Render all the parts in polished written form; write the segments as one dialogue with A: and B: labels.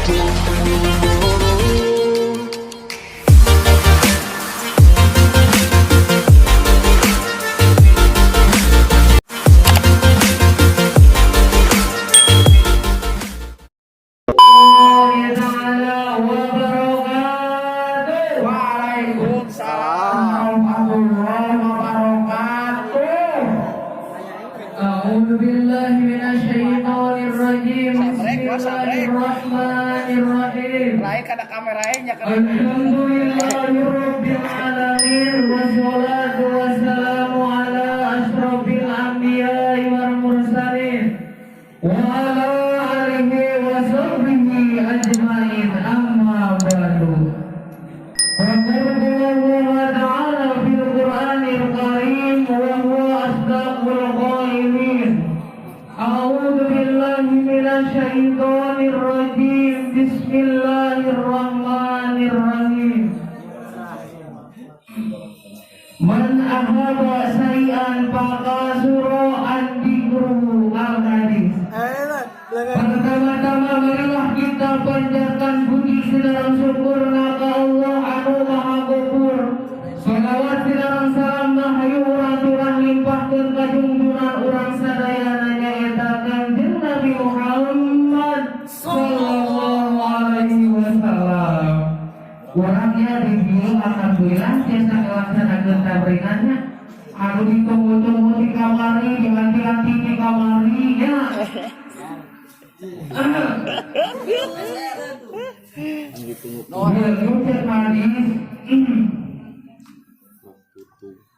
A: Bismillahirrahmanirrahim. Alhamdulillahirabbil alamin wassalatu wassalamu ala asyrofil anbiya'i wal mursalin wa ala alihi wa sahbihi ajmain, amma ba'du. Allah ta'ala fil Qur'anil Karim wa huwa asdaqul qailin. A'udzu billahi minasy syaithanir rajim. Bismillahirrahmanirrahim. Man ahaba sayan fakasuro andikru al-hadis. Pertama-tama marilah kita panjatkan puji sedalam syukur naka Allah anu maha gopur. Salawat sedalam salam rahayu urang-urang limpahkeun ka junjungan urang sadayana nyaeta Kanjeng Nabi Muhammad sallallahu alaihi wasallam. Orangnya dibilang alhamdulillah biasa melaksanakan tabringannya. Anu ditunggu-tunggu di kamari, dianti-anti di kamari ya.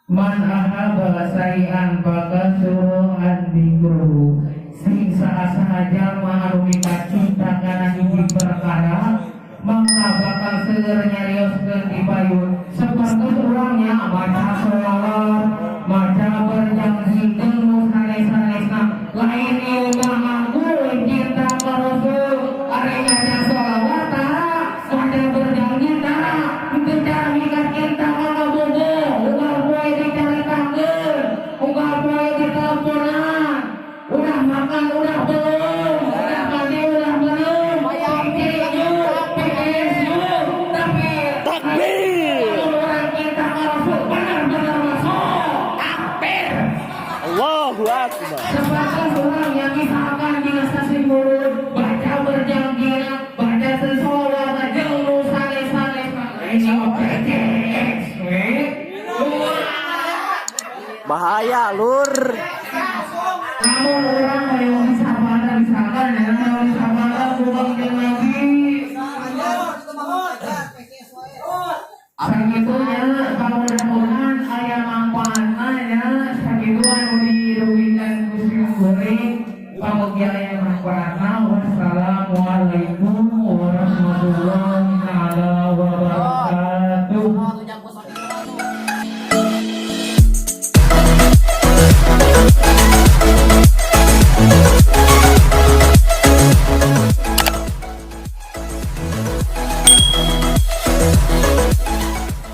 A: Man ahaba sayan fakasuro andikru. Sing saha-sahaja maharumi cinta kana hiji perkara, maka bakal seueur nyarioskeun di payun. Sapertos urangnya maca sholawat, maca berjanji jeung sanes-sanesna. Lain ilmu aku cinta ka Rasul, ari maca sholawat tara, maca berjanji tara, teu cara mikat cinta ka bogo, unggal poe dicaritakeun, unggal poe diteleponan. Udah makan, udah belum, udah mandi, udah belum, pikir yuk, tapi orang kita Rasul benar-benar masuk takbir.
B: Allahu Akbar.
A: Sebatas orang yang misalkan di stasiun mulut baca berjanji, baca sesolawat aja lu sane-sane ini OPTX,
B: Bahaya lur.
A: kamu orang yang sabada misalkan ya, yang sabada bukan jeung Nabi. Sagitunya kalau mudah-mudahan aya manfaatna ya, sagitu anu dirugikan Gusti Goreng. Pamugi aya manfaatna. Wassalamualaikum